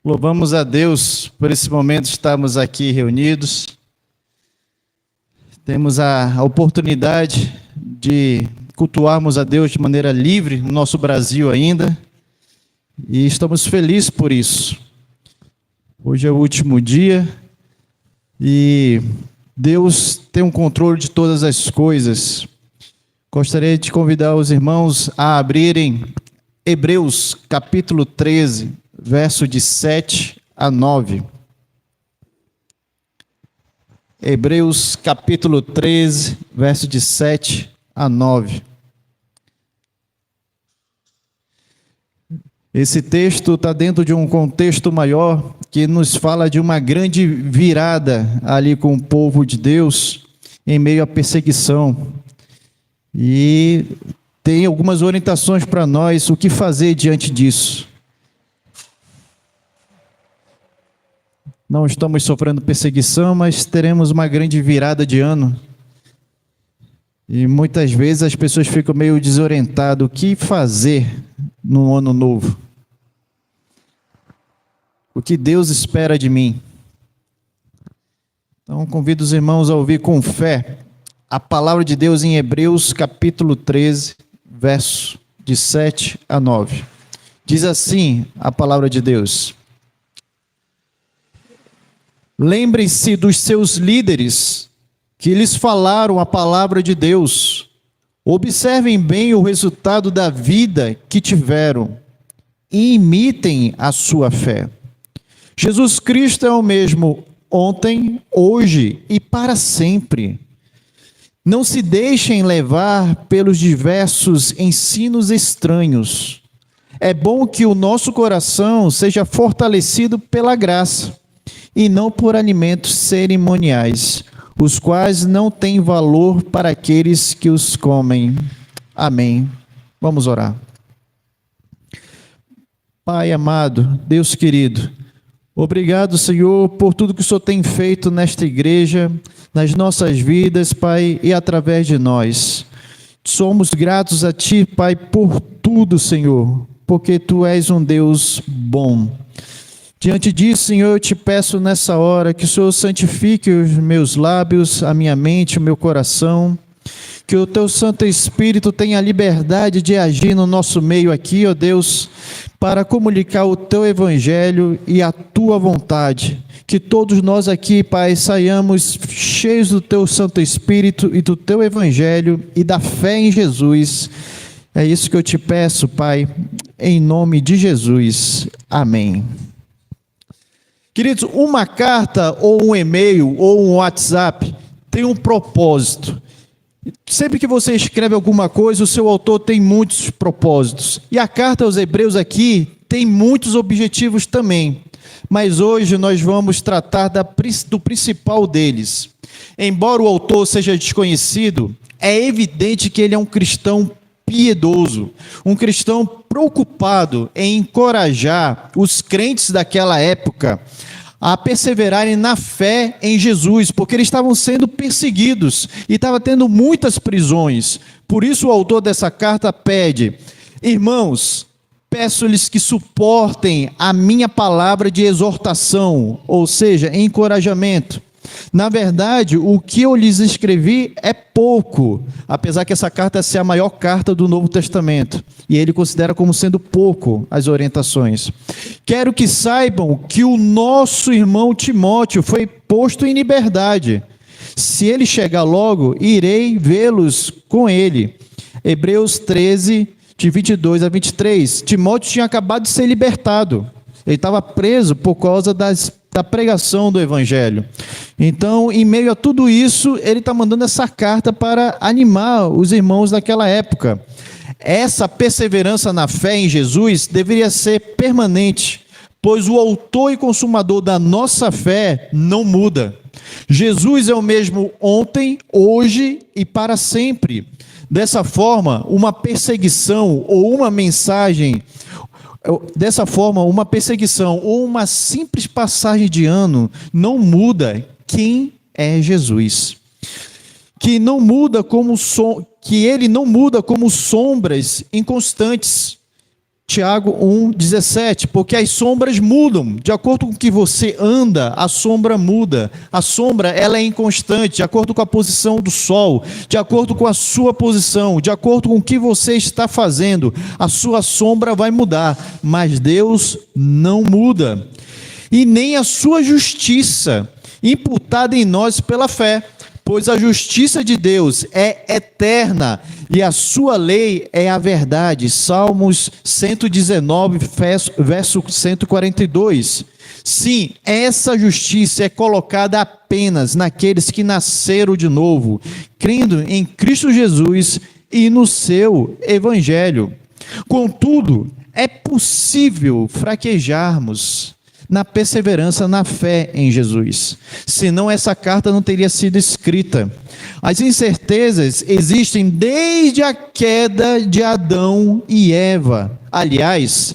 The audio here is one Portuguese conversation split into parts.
Louvamos a Deus por esse momento de estarmos aqui reunidos. Temos a oportunidade de cultuarmos a Deus de maneira livre no nosso Brasil ainda. E estamos felizes por isso. Hoje é o último dia e Deus tem um controle de todas as coisas. Gostaria de convidar os irmãos a abrirem Hebreus capítulo 13, verso de 7 a 9. Hebreus capítulo 13, verso de 7 a 9. Esse texto está dentro de um contexto maior que nos fala de uma grande virada ali com o povo de Deus em meio à perseguição. E tem algumas orientações para nós, o que fazer diante disso. Não estamos sofrendo perseguição, mas teremos uma grande virada de ano. E muitas vezes as pessoas ficam meio desorientadas. O que fazer no ano novo? O que Deus espera de mim? Então, convido os irmãos a ouvir com fé a palavra de Deus em Hebreus capítulo 13, verso de 7 a 9. Diz assim a palavra de Deus: Lembrem-se dos seus líderes que lhes falaram a palavra de Deus. Observem bem o resultado da vida que tiveram e imitem a sua fé. Jesus Cristo é o mesmo ontem, hoje e para sempre. Não se deixem levar pelos diversos ensinos estranhos. É bom que o nosso coração seja fortalecido pela graça e não por alimentos cerimoniais, os quais não têm valor para aqueles que os comem. Amém. Vamos orar. Pai amado, Deus querido, obrigado, Senhor, por tudo que o Senhor tem feito nesta igreja, nas nossas vidas, Pai, e através de nós. Somos gratos a Ti, Pai, por tudo, Senhor, porque Tu és um Deus bom. Diante disso, Senhor, eu te peço nessa hora que o Senhor santifique os meus lábios, a minha mente, o meu coração, que o Teu Santo Espírito tenha liberdade de agir no nosso meio aqui, ó Deus, para comunicar o Teu Evangelho e a Tua vontade. Que todos nós aqui, Pai, saiamos cheios do Teu Santo Espírito e do Teu Evangelho e da fé em Jesus. É isso que eu te peço, Pai, em nome de Jesus. Amém. Queridos, uma carta ou um e-mail ou um WhatsApp tem um propósito. Sempre que você escreve alguma coisa, o seu autor tem muitos propósitos. E a carta aos Hebreus aqui tem muitos objetivos também. Mas hoje nós vamos tratar do principal deles. Embora o autor seja desconhecido, é evidente que ele é um cristão piedoso, um cristão preocupado em encorajar os crentes daquela época a perseverarem na fé em Jesus, porque eles estavam sendo perseguidos e estavam tendo muitas prisões. Por isso o autor dessa carta pede: irmãos, peço-lhes que suportem a minha palavra de exortação, ou seja, encorajamento. Na verdade, o que eu lhes escrevi é pouco, apesar que essa carta seja a maior carta do Novo Testamento, e ele considera como sendo pouco as orientações. Quero que saibam que o nosso irmão Timóteo foi posto em liberdade. Se ele chegar logo, irei vê-los com ele. Hebreus 13, de 22 a 23. Timóteo tinha acabado de ser libertado. Ele estava preso por causa da pregação do Evangelho. Então, em meio a tudo isso, ele está mandando essa carta para animar os irmãos daquela época. Essa perseverança na fé em Jesus deveria ser permanente, pois o autor e consumador da nossa fé não muda. Jesus é o mesmo ontem, hoje e para sempre. Dessa forma, uma perseguição ou uma mensagem... Dessa forma, uma perseguição ou uma simples passagem de ano não muda quem é Jesus. Que ele não muda como sombras inconstantes. Tiago 1,17, porque as sombras mudam, de acordo com o que você anda, a sombra muda, a sombra ela é inconstante, de acordo com a posição do sol, de acordo com a sua posição, de acordo com o que você está fazendo, a sua sombra vai mudar, mas Deus não muda, e nem a sua justiça, imputada em nós pela fé, pois a justiça de Deus é eterna e a sua lei é a verdade. Salmos 119, verso 142. Sim, essa justiça é colocada apenas naqueles que nasceram de novo, crendo em Cristo Jesus e no seu evangelho. Contudo, é possível fraquejarmos na perseverança na fé em Jesus. Senão essa carta não teria sido escrita. As incertezas existem desde a queda de Adão e Eva. Aliás,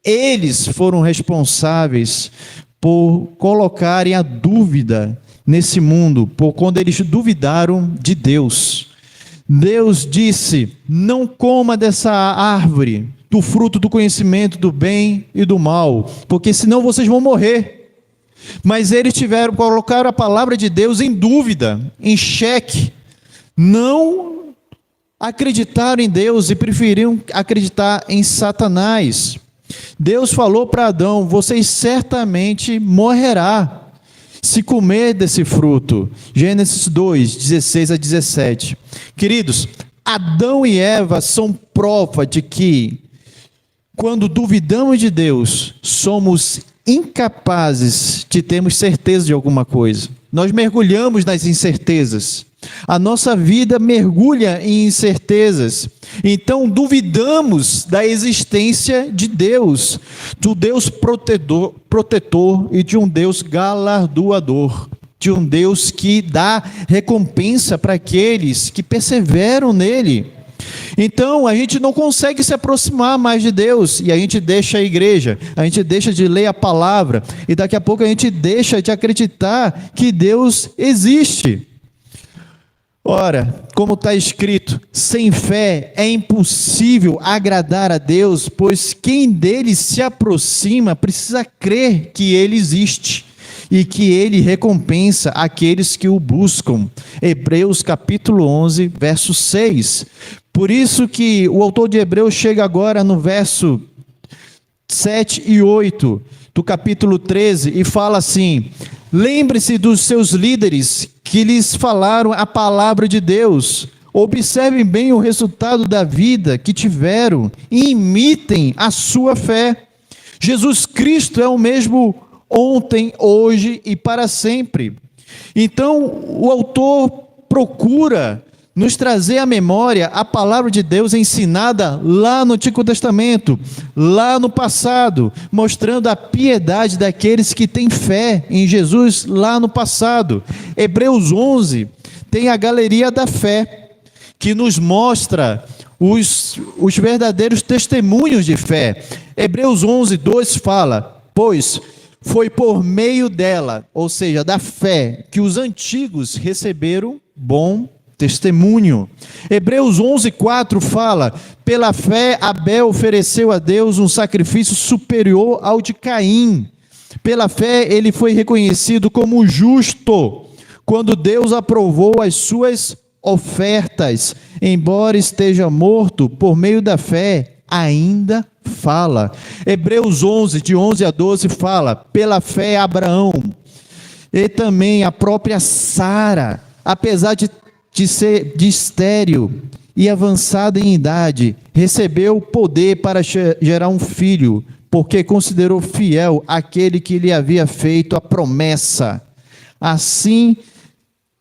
eles foram responsáveis por colocarem a dúvida nesse mundo, por quando eles duvidaram de Deus. Deus disse: não coma dessa árvore, do fruto do conhecimento do bem e do mal, porque senão vocês vão morrer. Mas eles colocaram a palavra de Deus em dúvida, em xeque, não acreditaram em Deus e preferiram acreditar em Satanás. Deus falou para Adão: vocês certamente morrerá se comer desse fruto. Gênesis 2, 16 a 17. Queridos, Adão e Eva são prova de que, quando duvidamos de Deus, somos incapazes de termos certeza de alguma coisa. Nós mergulhamos nas incertezas. A nossa vida mergulha em incertezas. Então duvidamos da existência de Deus, do Deus protetor e de um Deus galardoador, de um Deus que dá recompensa para aqueles que perseveram nele. Então a gente não consegue se aproximar mais de Deus, e a gente deixa a igreja, a gente deixa de ler a palavra, e daqui a pouco a gente deixa de acreditar que Deus existe. Ora, como está escrito, sem fé é impossível agradar a Deus, pois quem dele se aproxima precisa crer que ele existe e que ele recompensa aqueles que o buscam. Hebreus capítulo 11, verso 6. Por isso que o autor de Hebreus chega agora no verso 7 e 8 do capítulo 13 e fala assim: lembre-se dos seus líderes que lhes falaram a palavra de Deus. Observem bem o resultado da vida que tiveram e imitem a sua fé. Jesus Cristo é o mesmo ontem, hoje e para sempre. Então, o autor procura nos trazer à memória a palavra de Deus ensinada lá no Antigo Testamento, lá no passado, mostrando a piedade daqueles que têm fé em Jesus lá no passado. Hebreus 11 tem a galeria da fé, que nos mostra os verdadeiros testemunhos de fé. Hebreus 11, 2 fala: pois foi por meio dela, ou seja, da fé, que os antigos receberam bom testemunho. Hebreus 11, 4 fala: pela fé Abel ofereceu a Deus um sacrifício superior ao de Caim. Pela fé ele foi reconhecido como justo, quando Deus aprovou as suas ofertas. Embora esteja morto, por meio da fé ainda fala. Hebreus 11, de 11 a 12 fala: pela fé Abraão e também a própria Sara, apesar de ser estéril e avançada em idade, recebeu poder para gerar um filho, porque considerou fiel aquele que lhe havia feito a promessa. Assim,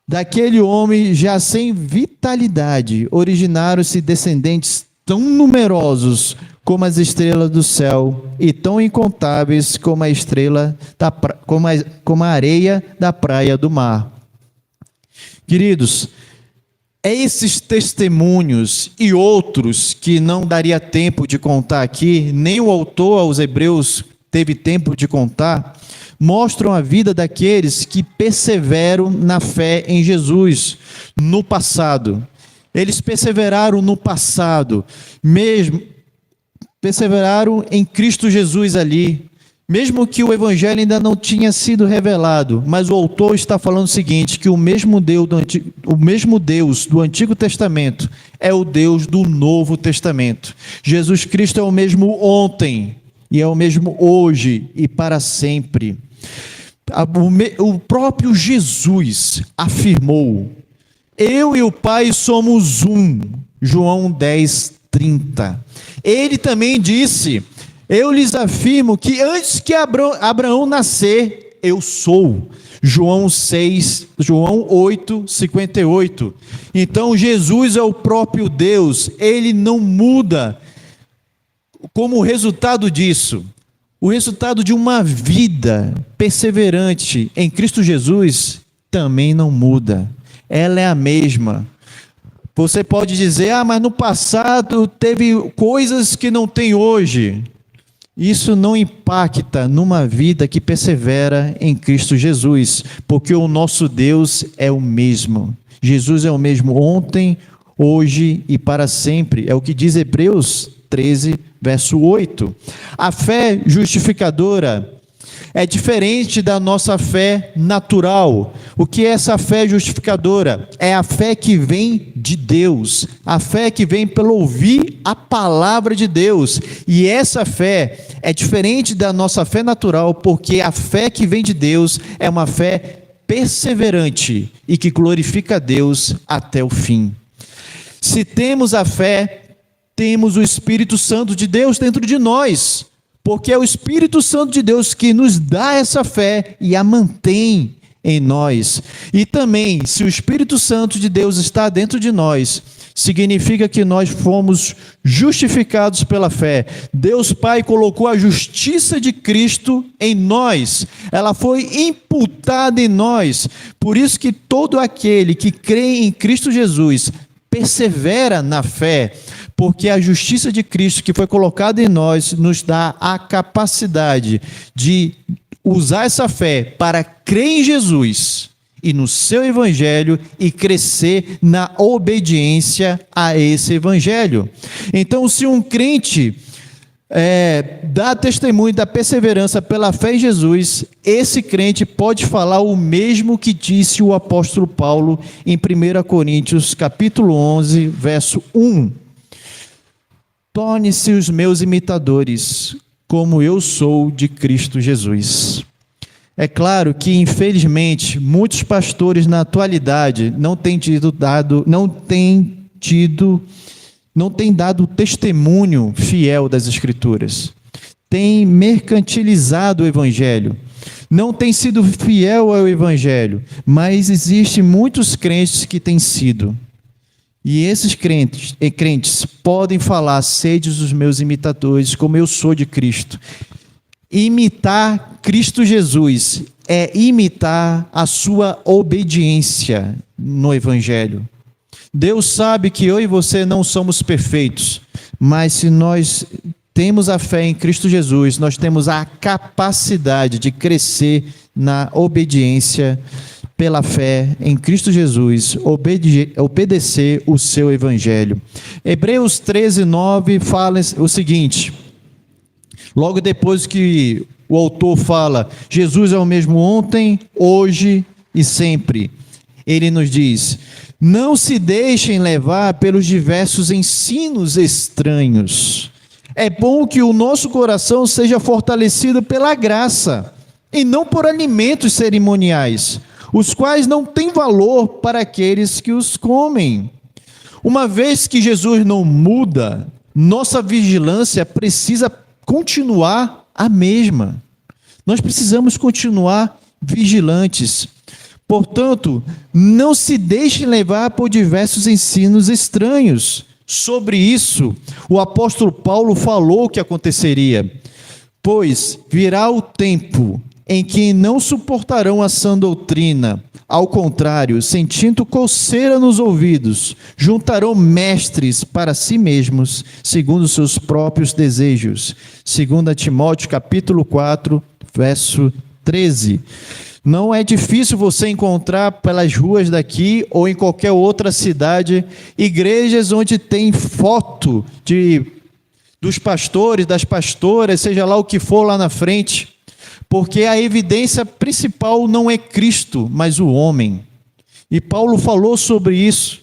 daquele homem já sem vitalidade, originaram-se descendentes tão numerosos como as estrelas do céu e tão incontáveis como como a areia da praia do mar. Queridos, esses testemunhos e outros que não daria tempo de contar aqui, nem o autor aos Hebreus teve tempo de contar, mostram a vida daqueles que perseveram na fé em Jesus no passado. Eles perseveraram no passado, mesmo perseveraram em Cristo Jesus ali, mesmo que o evangelho ainda não tinha sido revelado, mas o autor está falando o seguinte, que o mesmo Deus do Antigo Testamento é o Deus do Novo Testamento. Jesus Cristo é o mesmo ontem, e é o mesmo hoje e para sempre. O próprio Jesus afirmou: eu e o Pai somos um, João 10:30. Ele também disse: eu lhes afirmo que antes que Abraão nascer, eu sou. João 8:58. Então Jesus é o próprio Deus, ele não muda. Como resultado disso, o resultado de uma vida perseverante em Cristo Jesus também não muda. Ela é a mesma. Você pode dizer, mas no passado teve coisas que não tem hoje. Isso não impacta numa vida que persevera em Cristo Jesus, porque o nosso Deus é o mesmo. Jesus é o mesmo ontem, hoje e para sempre. É o que diz Hebreus 13, verso 8. A fé justificadora é diferente da nossa fé natural. O que é essa fé justificadora? É a fé que vem de Deus, a fé que vem pelo ouvir a palavra de Deus. E essa fé é diferente da nossa fé natural, porque a fé que vem de Deus é uma fé perseverante e que glorifica a Deus até o fim. Se temos a fé, temos o Espírito Santo de Deus dentro de nós, porque é o Espírito Santo de Deus que nos dá essa fé e a mantém em nós. E também, se o Espírito Santo de Deus está dentro de nós, significa que nós fomos justificados pela fé. Deus Pai colocou a justiça de Cristo em nós, ela foi imputada em nós. Por isso que todo aquele que crê em Cristo Jesus persevera na fé, porque a justiça de Cristo que foi colocada em nós nos dá a capacidade de usar essa fé para crer em Jesus e no seu evangelho e crescer na obediência a esse evangelho. Então, se um crente dá testemunho da perseverança pela fé em Jesus, esse crente pode falar o mesmo que disse o apóstolo Paulo em 1 Coríntios capítulo 11, verso 1. Torne-se os meus imitadores, como eu sou de Cristo Jesus. É claro que, infelizmente, muitos pastores na atualidade não têm dado testemunho fiel das Escrituras. Têm mercantilizado o Evangelho. Não têm sido fiel ao Evangelho, mas existem muitos crentes que têm sido. E esses crentes podem falar: sede os meus imitadores, como eu sou de Cristo. Imitar Cristo Jesus é imitar a sua obediência no Evangelho. Deus sabe que eu e você não somos perfeitos, mas se nós temos a fé em Cristo Jesus, nós temos a capacidade de crescer na obediência pela fé em Cristo Jesus, obedecer o seu evangelho. Hebreus 13:9 fala o seguinte, logo depois que o autor fala, Jesus é o mesmo ontem, hoje e sempre. Ele nos diz: não se deixem levar pelos diversos ensinos estranhos. É bom que o nosso coração seja fortalecido pela graça, e não por alimentos cerimoniais, os quais não têm valor para aqueles que os comem. Uma vez que Jesus não muda, nossa vigilância precisa continuar a mesma. Nós precisamos continuar vigilantes. Portanto, não se deixem levar por diversos ensinos estranhos. Sobre isso, o apóstolo Paulo falou que aconteceria. Pois virá o tempo em que não suportarão a sã doutrina. Ao contrário, sentindo coceira nos ouvidos, juntarão mestres para si mesmos, segundo seus próprios desejos. 2 Timóteo capítulo 4, verso 13. Não é difícil você encontrar pelas ruas daqui ou em qualquer outra cidade igrejas onde tem foto de dos pastores, das pastoras, seja lá o que for lá na frente, porque a evidência principal não é Cristo, mas o homem. E Paulo falou sobre isso,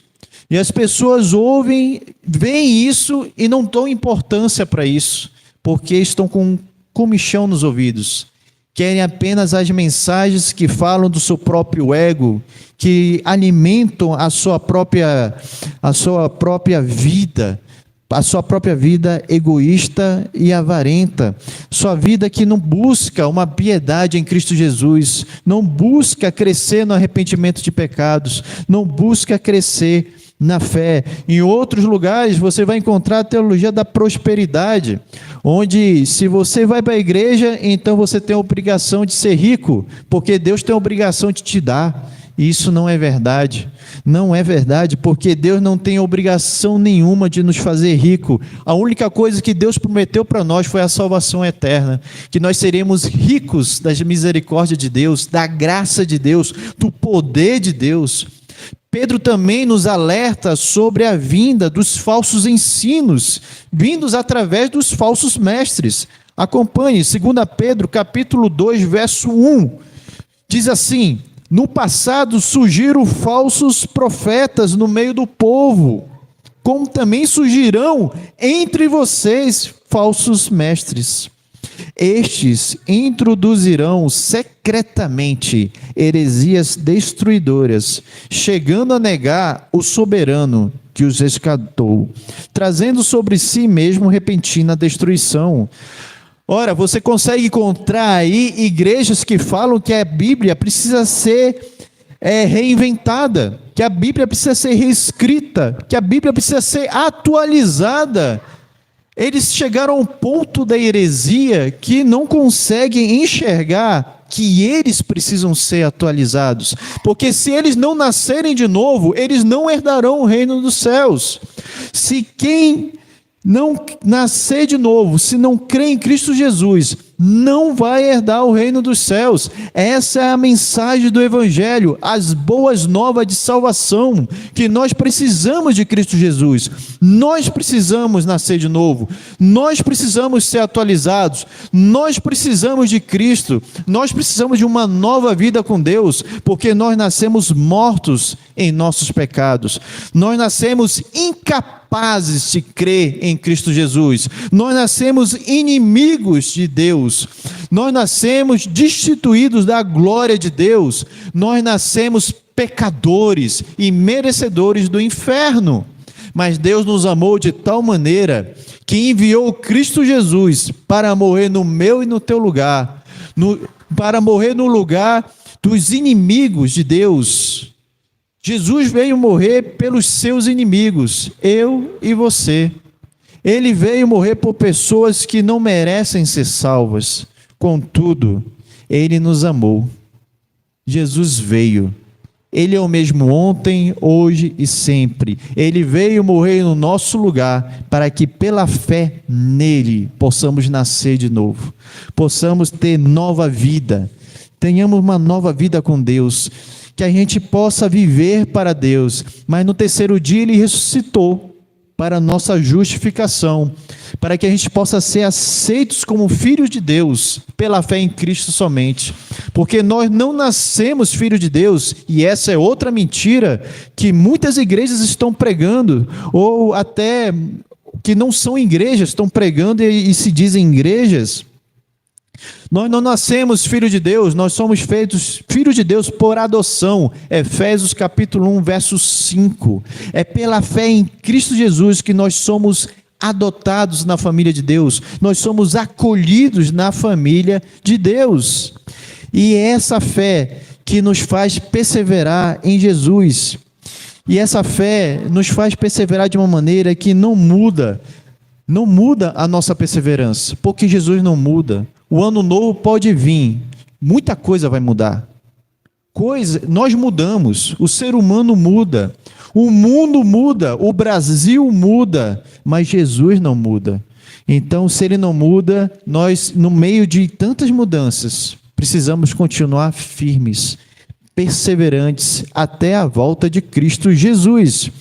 e as pessoas ouvem, veem isso e não dão importância para isso, porque estão com comichão nos ouvidos, querem apenas as mensagens que falam do seu próprio ego, que alimentam a sua própria vida, a sua própria vida egoísta e avarenta, sua vida que não busca uma piedade em Cristo Jesus, não busca crescer no arrependimento de pecados, não busca crescer na fé. Em outros lugares você vai encontrar a teologia da prosperidade, onde se você vai para a igreja, então você tem a obrigação de ser rico, porque Deus tem a obrigação de te dar. E isso não é verdade. Não é verdade, porque Deus não tem obrigação nenhuma de nos fazer rico. A única coisa que Deus prometeu para nós foi a salvação eterna, que nós seremos ricos das misericórdias de Deus, da graça de Deus, do poder de Deus. Pedro também nos alerta sobre a vinda dos falsos ensinos, vindos através dos falsos mestres. Acompanhe, 2 Pedro, capítulo 2, verso 1. Diz assim: no passado surgiram falsos profetas no meio do povo, como também surgirão entre vocês falsos mestres. Estes introduzirão secretamente heresias destruidoras, chegando a negar o soberano que os resgatou, trazendo sobre si mesmo repentina destruição. Ora, você consegue encontrar aí igrejas que falam que a Bíblia precisa ser reinventada, que a Bíblia precisa ser reescrita, que a Bíblia precisa ser atualizada. Eles chegaram ao ponto da heresia que não conseguem enxergar que eles precisam ser atualizados, porque se eles não nascerem de novo, eles não herdarão o reino dos céus. Se quem não nascer de novo, se não crê em Cristo Jesus, não vai herdar o reino dos céus. Essa é a mensagem do Evangelho, as boas novas de salvação, que nós precisamos de Cristo Jesus. Nós precisamos nascer de novo, nós precisamos ser atualizados, nós precisamos de Cristo, nós precisamos de uma nova vida com Deus, porque nós nascemos mortos em nossos pecados, nós nascemos incapazes de crer em Cristo Jesus, nós nascemos inimigos de Deus, nós nascemos destituídos da glória de Deus, nós nascemos pecadores e merecedores do inferno. Mas Deus nos amou de tal maneira que enviou Cristo Jesus para morrer no meu e no teu lugar, para morrer no lugar dos inimigos de Deus. Jesus veio morrer pelos seus inimigos, eu e você. Ele veio morrer por pessoas que não merecem ser salvas. Contudo, Ele nos amou. Jesus veio. Ele é o mesmo ontem, hoje e sempre. Ele veio morrer no nosso lugar para que pela fé nele possamos nascer de novo. Possamos ter nova vida. Tenhamos uma nova vida com Deus. Que a gente possa viver para Deus. Mas no terceiro dia Ele ressuscitou para a nossa justificação, para que a gente possa ser aceitos como filhos de Deus, pela fé em Cristo somente, porque nós não nascemos filhos de Deus, e essa é outra mentira que muitas igrejas estão pregando, ou até que não são igrejas, estão pregando e se dizem igrejas. Nós não nascemos filhos de Deus, nós somos feitos filhos de Deus por adoção. Efésios capítulo 1, verso 5. É pela fé em Cristo Jesus que nós somos adotados na família de Deus. Nós somos acolhidos na família de Deus. E é essa fé que nos faz perseverar em Jesus. E essa fé nos faz perseverar de uma maneira que não muda a nossa perseverança, porque Jesus não muda. O ano novo pode vir, muita coisa vai mudar. Nós mudamos, o ser humano muda, o mundo muda, o Brasil muda, mas Jesus não muda. Então, se Ele não muda, nós, no meio de tantas mudanças, precisamos continuar firmes, perseverantes, até a volta de Cristo Jesus.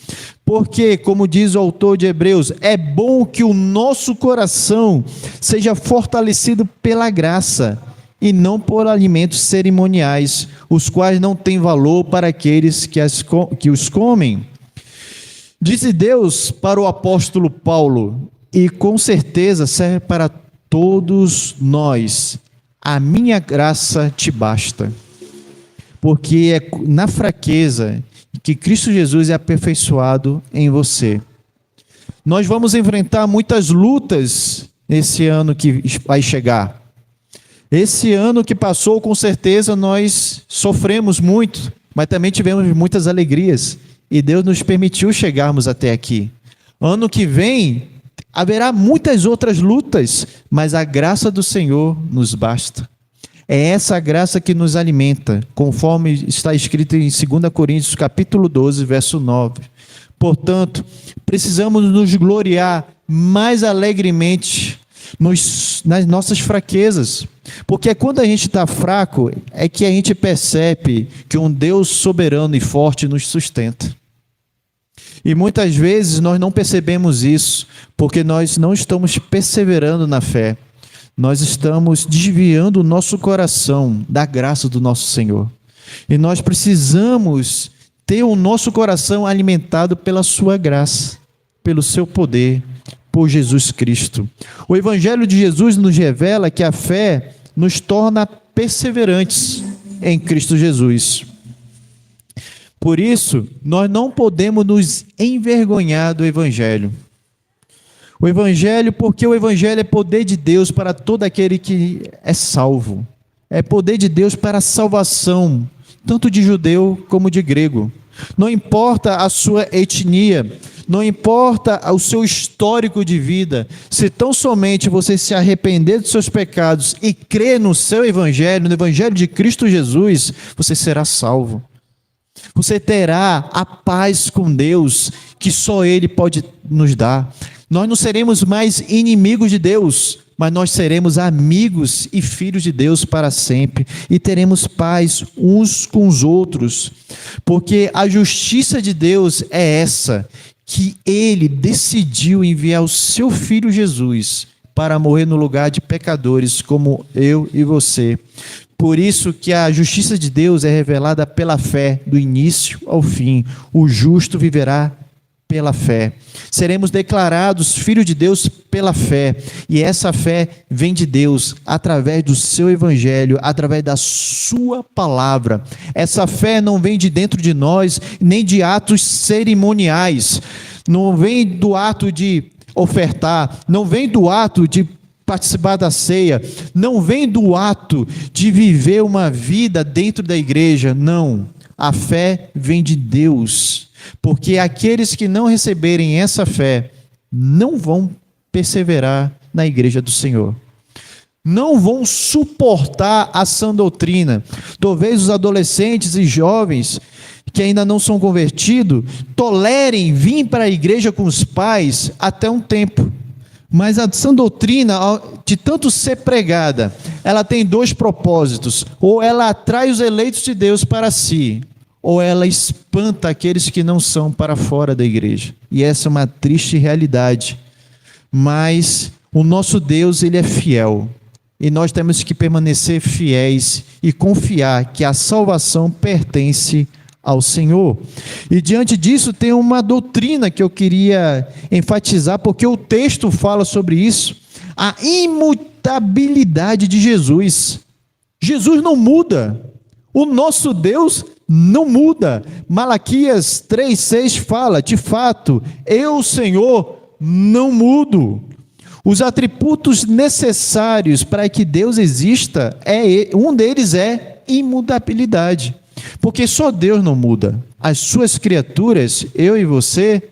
Porque, como diz o autor de Hebreus, é bom que o nosso coração seja fortalecido pela graça e não por alimentos cerimoniais, os quais não têm valor para aqueles que os comem. Disse Deus para o apóstolo Paulo, e com certeza serve para todos nós: a minha graça te basta. Porque é na fraqueza que Cristo Jesus é aperfeiçoado em você. Nós vamos enfrentar muitas lutas nesse ano que vai chegar. Esse ano que passou, com certeza, nós sofremos muito, mas também tivemos muitas alegrias. E Deus nos permitiu chegarmos até aqui. Ano que vem, haverá muitas outras lutas, mas a graça do Senhor nos basta. É essa graça que nos alimenta, conforme está escrito em 2 Coríntios, capítulo 12, verso 9. Portanto, precisamos nos gloriar mais alegremente nas nossas fraquezas, porque é quando a gente está fraco, é que a gente percebe que um Deus soberano e forte nos sustenta. E muitas vezes nós não percebemos isso, porque nós não estamos perseverando na fé. Nós estamos desviando o nosso coração da graça do nosso Senhor. E nós precisamos ter o nosso coração alimentado pela sua graça, pelo seu poder, por Jesus Cristo. O Evangelho de Jesus nos revela que a fé nos torna perseverantes em Cristo Jesus. Por isso, nós não podemos nos envergonhar do Evangelho. O Evangelho, porque o Evangelho é poder de Deus para todo aquele que é salvo. É poder de Deus para a salvação, tanto de judeu como de grego. Não importa a sua etnia, não importa o seu histórico de vida, se tão somente você se arrepender dos seus pecados e crer no seu Evangelho, no Evangelho de Cristo Jesus, você será salvo. Você terá a paz com Deus que só Ele pode nos dar. Nós não seremos mais inimigos de Deus, mas nós seremos amigos e filhos de Deus para sempre, e teremos paz uns com os outros, porque a justiça de Deus é essa, que Ele decidiu enviar o seu Filho Jesus para morrer no lugar de pecadores como eu e você. Por isso que a justiça de Deus é revelada pela fé, do início ao fim. O justo viverá pela fé. Seremos declarados filhos de Deus pela fé, e essa fé vem de Deus através do seu Evangelho, através da sua palavra. Essa fé não vem de dentro de nós, nem de atos cerimoniais, não vem do ato de ofertar, não vem do ato de participar da ceia, não vem do ato de viver uma vida dentro da igreja, não. A fé vem de Deus, porque aqueles que não receberem essa fé não vão perseverar na igreja do Senhor, não vão suportar a sã doutrina. Talvez os adolescentes e jovens que ainda não são convertidos tolerem vir para a igreja com os pais até um tempo, mas a sã doutrina, de tanto ser pregada, ela tem dois propósitos: ou ela atrai os eleitos de Deus para si, ou ela espanta aqueles que não são para fora da igreja. E essa é uma triste realidade. Mas o nosso Deus, Ele é fiel. E nós temos que permanecer fiéis e confiar que a salvação pertence ao Senhor. E diante disso tem uma doutrina que eu queria enfatizar, porque o texto fala sobre isso: a imutabilidade de Jesus. Jesus não muda. O nosso Deus não muda. Malaquias 3,6 fala: de fato, eu, Senhor, não mudo. Os atributos necessários para que Deus exista, um deles é imutabilidade. Porque só Deus não muda. As suas criaturas, eu e você,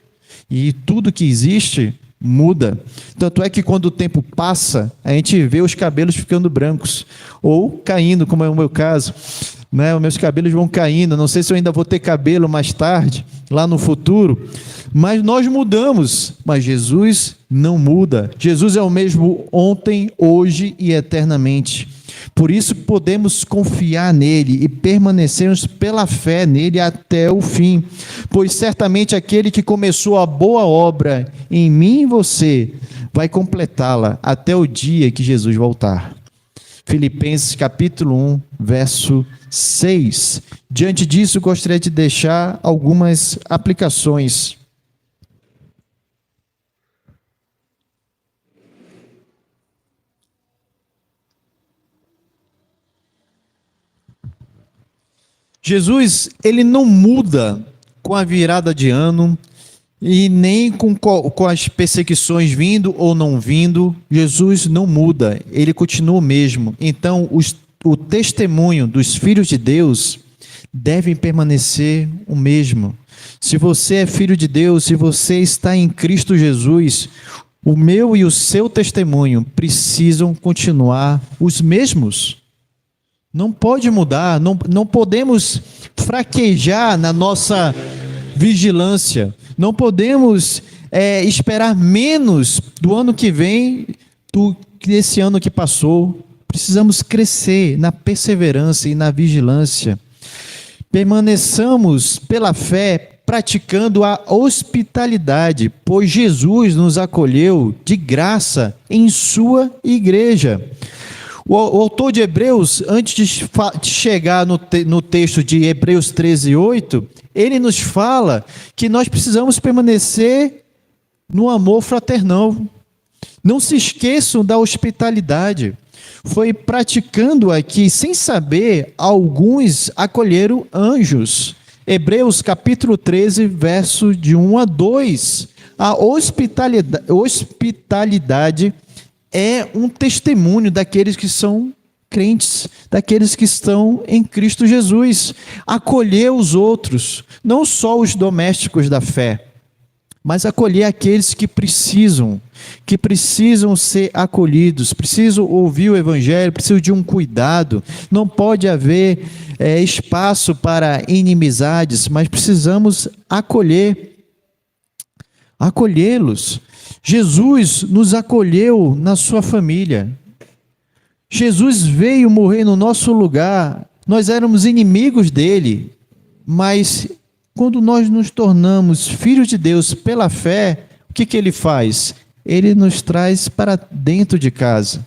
e tudo que existe, muda. Tanto é que quando o tempo passa, a gente vê os cabelos ficando brancos, ou caindo, como é o meu caso. Os meus cabelos vão caindo, não sei se eu ainda vou ter cabelo mais tarde, lá no futuro, mas nós mudamos, mas Jesus não muda. Jesus é o mesmo ontem, hoje e eternamente. Por isso podemos confiar nele e permanecermos pela fé nele até o fim. Pois certamente aquele que começou a boa obra em mim e você vai completá-la até o dia que Jesus voltar. Filipenses capítulo 1, verso 6. Diante disso, gostaria de deixar algumas aplicações. Jesus, ele não muda com a virada de ano e nem com as perseguições vindo ou não vindo. Jesus não muda, ele continua o mesmo. Então, o testemunho dos filhos de Deus devem permanecer o mesmo. Se você é filho de Deus, se você está em Cristo Jesus, o meu e o seu testemunho precisam continuar os mesmos. Não pode mudar, não podemos fraquejar na nossa vigilância, não podemos esperar menos do ano que vem do que desse ano que passou. Precisamos crescer na perseverança e na vigilância. Permaneçamos pela fé praticando a hospitalidade, pois Jesus nos acolheu de graça em sua igreja. O autor de Hebreus, antes de chegar no texto de Hebreus 13:8, ele nos fala que nós precisamos permanecer no amor fraternal. Não se esqueçam da hospitalidade. Foi praticando aqui, sem saber, alguns acolheram anjos. Hebreus capítulo 13, verso de 1 a 2. A hospitalidade é um testemunho daqueles que são crentes, daqueles que estão em Cristo Jesus. Acolher os outros, não só os domésticos da fé, mas acolher aqueles que precisam ser acolhidos, precisam ouvir o Evangelho, precisam de um cuidado. Não pode haver espaço para inimizades, mas precisamos acolhê-los. Jesus nos acolheu na sua família. Jesus veio morrer no nosso lugar. Nós éramos inimigos dele, mas quando nós nos tornamos filhos de Deus pela fé, o que ele faz? Ele nos traz para dentro de casa.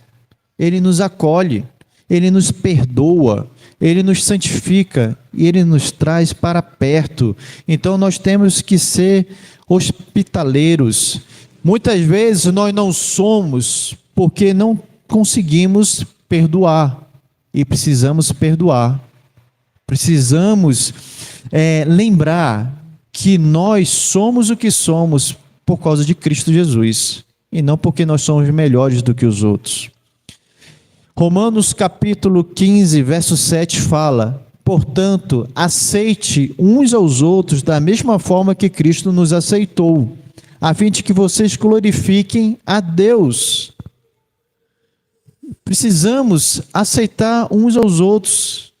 Ele nos acolhe, ele nos perdoa, ele nos santifica e ele nos traz para perto. Então nós temos que ser hospitaleiros. Muitas vezes nós não somos porque não conseguimos perdoar e precisamos perdoar. Precisamos lembrar que nós somos o que somos por causa de Cristo Jesus e não porque nós somos melhores do que os outros. Romanos capítulo 15, verso 7 fala: portanto, aceite uns aos outros da mesma forma que Cristo nos aceitou, a fim de que vocês glorifiquem a Deus. Precisamos aceitar uns aos outros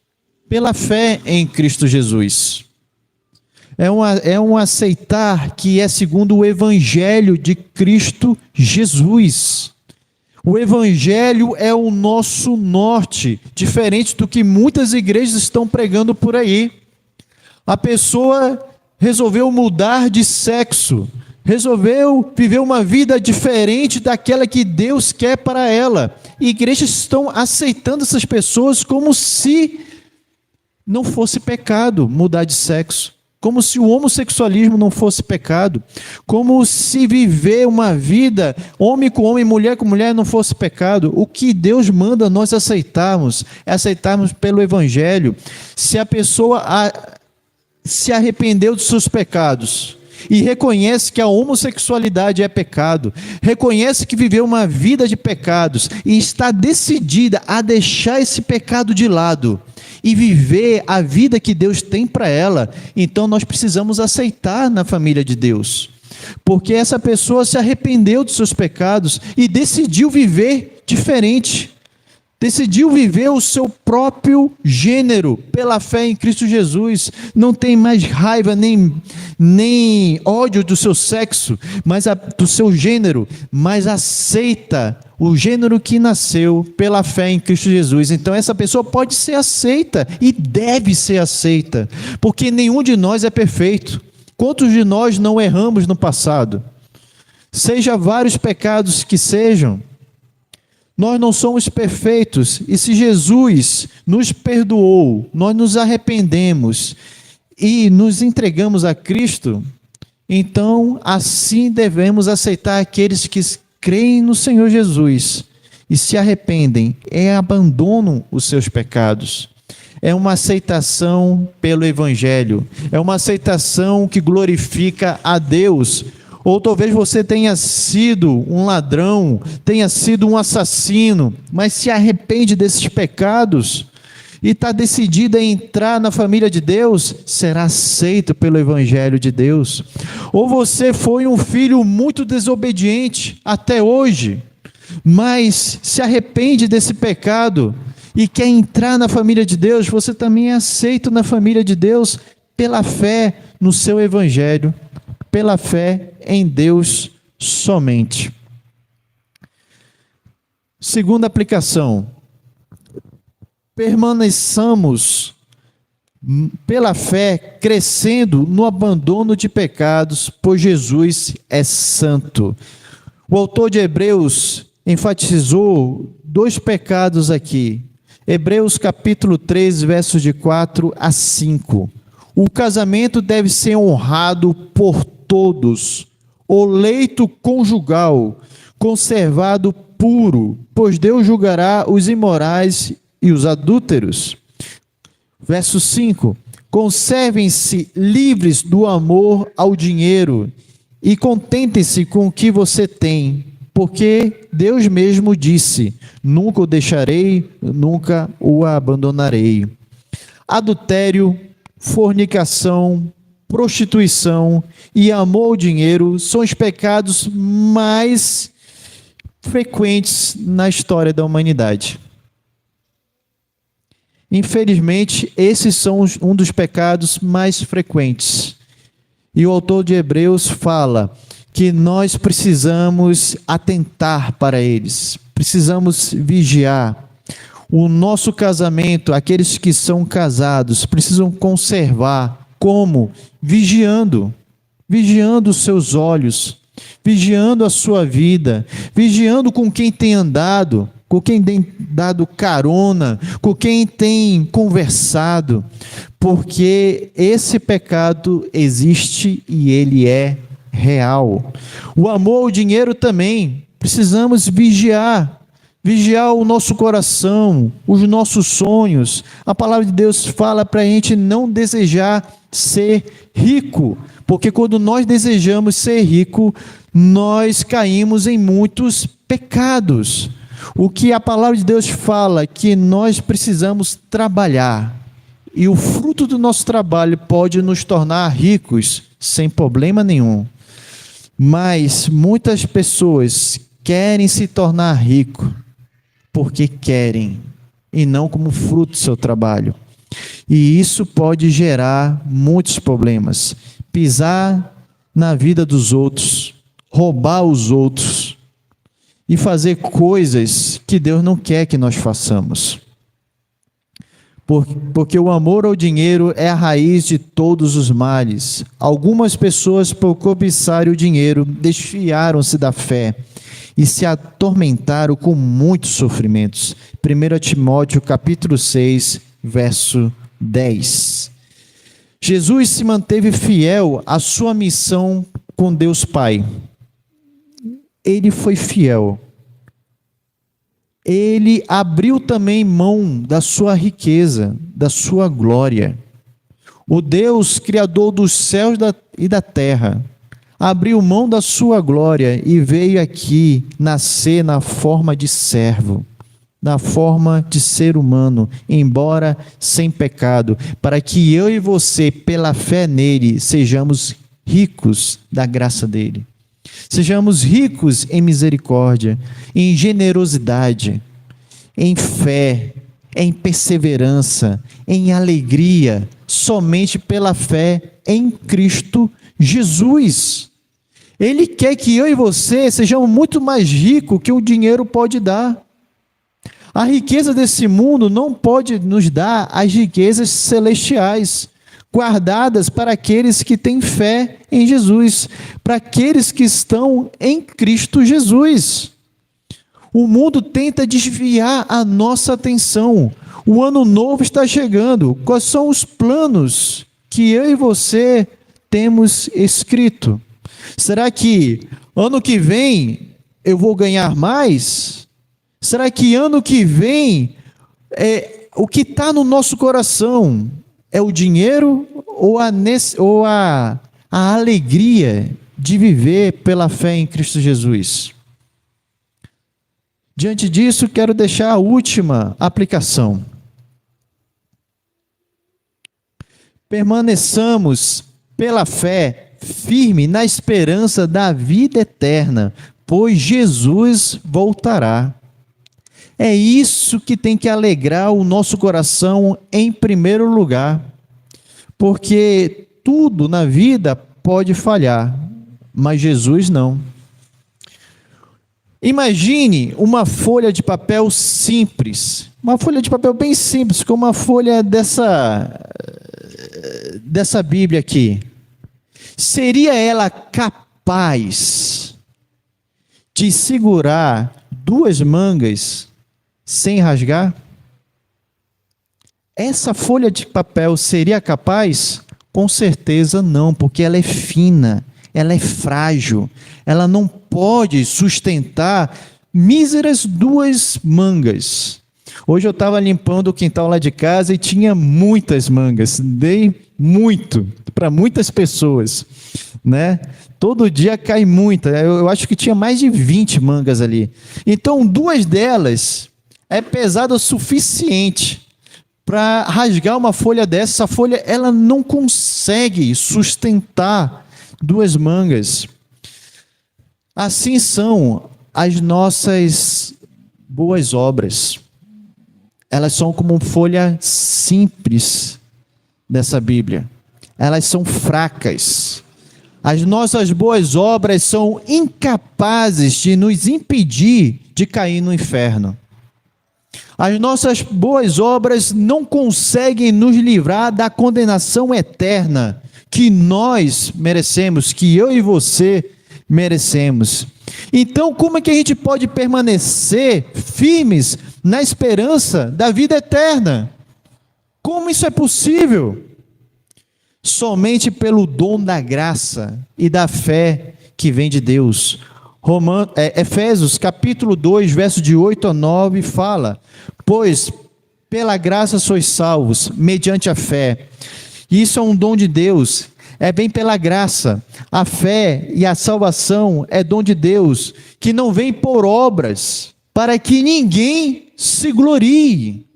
pela fé em Cristo Jesus. É um aceitar que é segundo o Evangelho de Cristo Jesus. O Evangelho é o nosso norte, diferente do que muitas igrejas estão pregando por aí. A pessoa resolveu mudar de sexo, resolveu viver uma vida diferente daquela que Deus quer para ela. E igrejas estão aceitando essas pessoas como se não fosse pecado mudar de sexo, como se o homossexualismo não fosse pecado, como se viver uma vida homem com homem, mulher com mulher não fosse pecado. O que Deus manda nós aceitarmos é aceitarmos pelo Evangelho. Se a pessoa se arrependeu dos seus pecados e reconhece que a homossexualidade é pecado, reconhece que viveu uma vida de pecados e está decidida a deixar esse pecado de lado e viver a vida que Deus tem para ela, então nós precisamos aceitar na família de Deus, porque essa pessoa se arrependeu dos seus pecados e decidiu viver diferente. decidiu viver o seu próprio gênero pela fé em Cristo Jesus. Não tem mais raiva nem ódio do seu sexo, do seu gênero, mas aceita o gênero que nasceu pela fé em Cristo Jesus. Então essa pessoa pode ser aceita e deve ser aceita, porque nenhum de nós é perfeito. Quantos de nós não erramos no passado? Seja vários pecados que sejam, nós não somos perfeitos, e se Jesus nos perdoou, nós nos arrependemos e nos entregamos a Cristo, então assim devemos aceitar aqueles que creem no Senhor Jesus e se arrependem e abandonam os seus pecados. É uma aceitação pelo Evangelho, é uma aceitação que glorifica a Deus. Ou talvez você tenha sido um ladrão, tenha sido um assassino, mas se arrepende desses pecados e está decidido a entrar na família de Deus, será aceito pelo Evangelho de Deus. Ou você foi um filho muito desobediente até hoje, mas se arrepende desse pecado e quer entrar na família de Deus, você também é aceito na família de Deus pela fé no seu Evangelho, pela fé em Deus somente. Segunda aplicação: permaneçamos pela fé, crescendo no abandono de pecados, pois Jesus é santo. O autor de Hebreus enfatizou 2 pecados aqui. Hebreus capítulo 3, versos de 4 a 5. O casamento deve ser honrado por todos, o leito conjugal conservado puro, pois Deus julgará os imorais e os adúlteros. Verso 5: conservem-se livres do amor ao dinheiro e contentem-se com o que você tem, porque Deus mesmo disse: nunca o deixarei, nunca o abandonarei. Adultério, fornicação, prostituição e amor ao dinheiro são os pecados mais frequentes na história da humanidade. Infelizmente, esses são um dos pecados mais frequentes. E o autor de Hebreus fala que nós precisamos atentar para eles, precisamos vigiar. O nosso casamento, aqueles que são casados, precisam conservar. Como? Vigiando os seus olhos, vigiando a sua vida, vigiando com quem tem andado, com quem tem dado carona, com quem tem conversado, porque esse pecado existe e ele é real. O amor ao dinheiro também, precisamos vigiar o nosso coração, os nossos sonhos. A palavra de Deus fala para a gente não desejar ser rico, porque quando nós desejamos ser rico, nós caímos em muitos pecados. O que a palavra de Deus fala é que nós precisamos trabalhar, e o fruto do nosso trabalho pode nos tornar ricos sem problema nenhum. Mas muitas pessoas querem se tornar ricos porque querem, e não como fruto do seu trabalho. E isso pode gerar muitos problemas. Pisar na vida dos outros, roubar os outros e fazer coisas que Deus não quer que nós façamos. Porque o amor ao dinheiro é a raiz de todos os males. Algumas pessoas, por cobiçar o dinheiro, desviaram-se da fé e se atormentaram com muitos sofrimentos. 1 Timóteo capítulo 6, verso 10. Jesus se manteve fiel à sua missão com Deus Pai. Ele foi fiel. Ele abriu também mão da sua riqueza, da sua glória. O Deus, Criador dos céus e da terra, abriu mão da sua glória e veio aqui nascer na forma de servo, na forma de ser humano, embora sem pecado, para que eu e você, pela fé nele, sejamos ricos da graça dele. Sejamos ricos em misericórdia, em generosidade. em fé, em perseverança, em alegria, somente pela fé em Cristo Jesus. Ele quer que eu e você sejamos muito mais ricos que o dinheiro pode dar. A riqueza desse mundo não pode nos dar as riquezas celestiais, guardadas para aqueles que têm fé em Jesus, para aqueles que estão em Cristo Jesus. O mundo tenta desviar a nossa atenção. O ano novo está chegando. Quais são os planos que eu e você temos escrito? Será que ano que vem eu vou ganhar mais? Será que ano que vem o que está no nosso coração é o dinheiro ou a alegria de viver pela fé em Cristo Jesus? Diante disso, quero deixar a última aplicação. Permaneçamos pela fé firme na esperança da vida eterna, pois Jesus voltará. É isso que tem que alegrar o nosso coração em primeiro lugar, porque tudo na vida pode falhar, mas Jesus não. Imagine uma folha de papel simples, uma folha de papel bem simples, como uma folha dessa Bíblia aqui. Seria ela capaz de segurar 2 mangas sem rasgar? Essa folha de papel seria capaz? Com certeza não, porque ela é fina, ela é frágil, ela não pode sustentar míseras 2 mangas. Hoje eu estava limpando o quintal lá de casa e tinha muitas mangas, dei muito para muitas pessoas, né? Todo dia cai muita, eu acho que tinha mais de 20 mangas ali. Então 2 delas é pesada o suficiente para rasgar uma folha dessa. Essa folha ela não consegue sustentar 2 mangas. Assim são as nossas boas obras. Elas são como folha simples dessa Bíblia. Elas são fracas. As nossas boas obras são incapazes de nos impedir de cair no inferno. As nossas boas obras não conseguem nos livrar da condenação eterna que nós merecemos, que eu e você merecemos. Então, como é que a gente pode permanecer firmes na esperança da vida eterna? Como isso é possível? Somente pelo dom da graça e da fé que vem de Deus. Efésios capítulo 2, verso de 8 a 9 fala: pois pela graça sois salvos, mediante a fé. Isso é um dom de Deus, é bem pela graça. A fé e a salvação é dom de Deus, que não vem por obras, para que ninguém se glorie.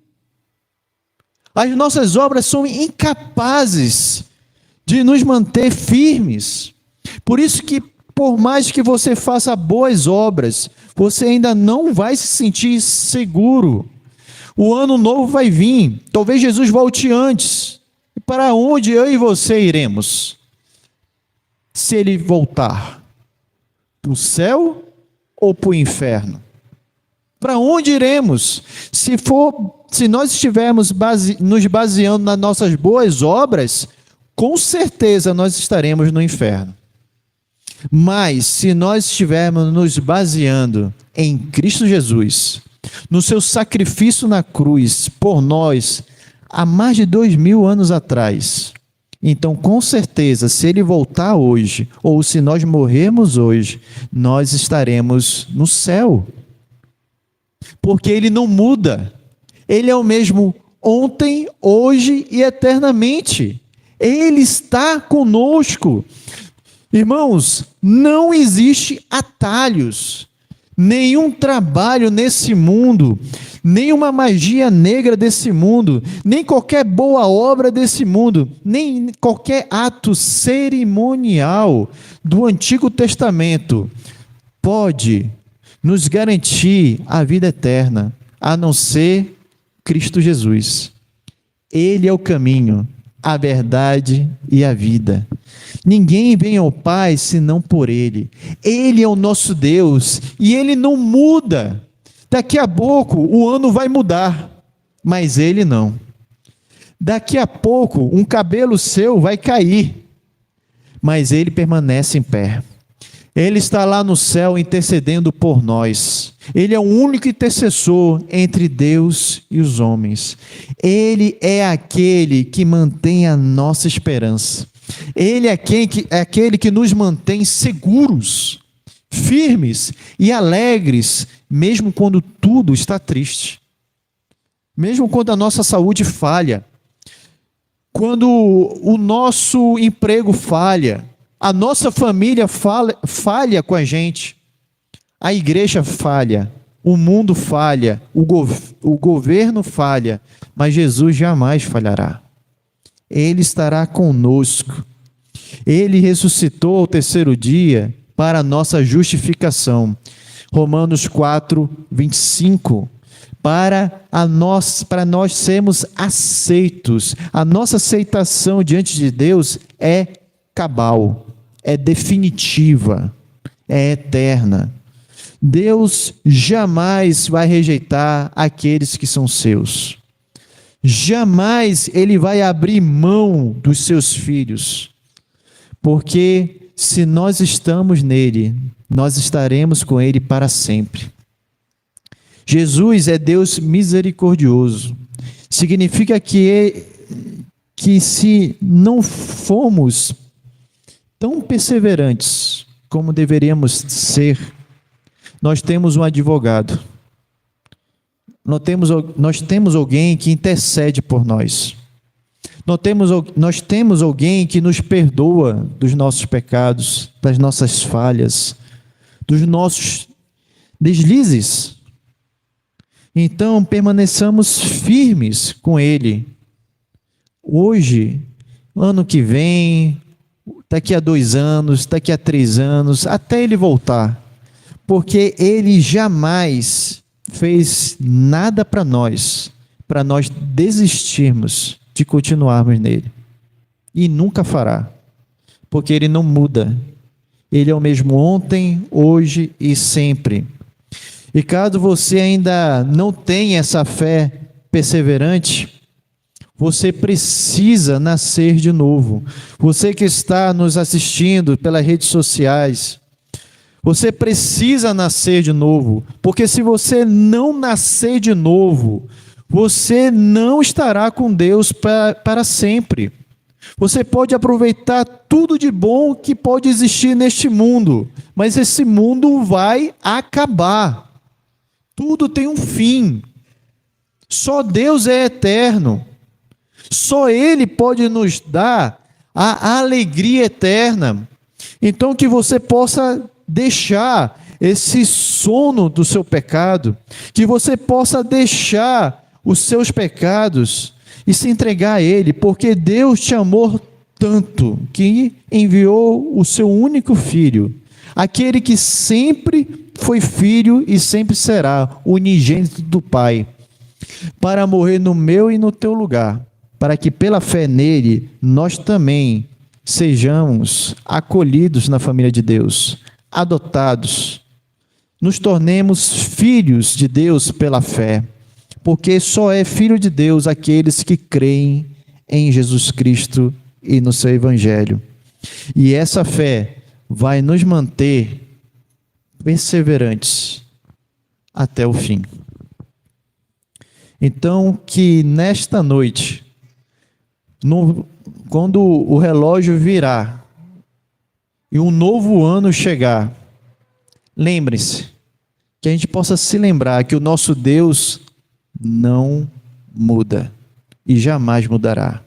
As nossas obras são incapazes de nos manter firmes. Por isso que, por mais que você faça boas obras, você ainda não vai se sentir seguro. O ano novo vai vir, talvez Jesus volte antes. E para onde eu e você iremos? Se ele voltar, para o céu ou para o inferno? Para onde iremos? Se nós estivermos nos baseando nas nossas boas obras, com certeza nós estaremos no inferno. Mas se nós estivermos nos baseando em Cristo Jesus, no seu sacrifício na cruz por nós, há mais de 2000 anos atrás, então com certeza, se ele voltar hoje, ou se nós morrermos hoje, nós estaremos no céu. Porque ele não muda. Ele é o mesmo ontem, hoje e eternamente. Ele está conosco. Irmãos, não existe atalhos. Nenhum trabalho nesse mundo, nenhuma magia negra desse mundo, nem qualquer boa obra desse mundo, nem qualquer ato cerimonial do Antigo Testamento pode nos garantir a vida eterna. a não ser Cristo Jesus. Ele é o caminho, a verdade e a vida. Ninguém vem ao Pai senão por Ele. Ele é o nosso Deus e Ele não muda. Daqui a pouco o ano vai mudar, mas Ele não. Daqui a pouco um cabelo seu vai cair, mas Ele permanece em pé. Ele está lá no céu intercedendo por nós. Ele é o único intercessor entre Deus e os homens. Ele é aquele que mantém a nossa esperança. Ele é aquele que nos mantém seguros, firmes e alegres, mesmo quando tudo está triste. Mesmo quando a nossa saúde falha. Quando o nosso emprego falha. A nossa família falha com a gente, a igreja falha, o mundo falha, o governo falha, mas Jesus jamais falhará. Ele estará conosco. Ele ressuscitou ao terceiro dia para a nossa justificação. Romanos 4, 25. Para nós sermos aceitos. A nossa aceitação diante de Deus é cabal, é definitiva, é eterna. Deus jamais vai rejeitar aqueles que são seus. Jamais Ele vai abrir mão dos seus filhos. Porque se nós estamos nele, nós estaremos com Ele para sempre. Jesus é Deus misericordioso. Significa que se não formos tão perseverantes como deveríamos ser, nós temos um advogado. Nós temos alguém que intercede por nós. Nós temos alguém que nos perdoa dos nossos pecados, das nossas falhas, dos nossos deslizes. Então, permaneçamos firmes com Ele. Hoje, ano que vem, daqui a 2 anos, daqui a 3 anos, até Ele voltar. Porque Ele jamais fez nada para nós desistirmos de continuarmos nele. E nunca fará. Porque Ele não muda. Ele é o mesmo ontem, hoje e sempre. E caso você ainda não tenha essa fé perseverante, você precisa nascer de novo. Você que está nos assistindo pelas redes sociais, você precisa nascer de novo, porque se você não nascer de novo, você não estará com Deus para sempre. Você pode aproveitar tudo de bom que pode existir neste mundo, mas esse mundo vai acabar. Tudo tem um fim. Só Deus é eterno. Só Ele pode nos dar a alegria eterna. Então que você possa deixar esse sono do seu pecado, que você possa deixar os seus pecados e se entregar a Ele, porque Deus te amou tanto que enviou o seu único Filho, aquele que sempre foi filho e sempre será unigênito do Pai, para morrer no meu e no teu lugar, para que pela fé nele nós também sejamos acolhidos na família de Deus, adotados, nos tornemos filhos de Deus pela fé, porque só é filho de Deus aqueles que creem em Jesus Cristo e no seu Evangelho. E essa fé vai nos manter perseverantes até o fim. Então, que nesta noite, quando o relógio virar e um novo ano chegar, lembre-se, que a gente possa se lembrar que o nosso Deus não muda e jamais mudará.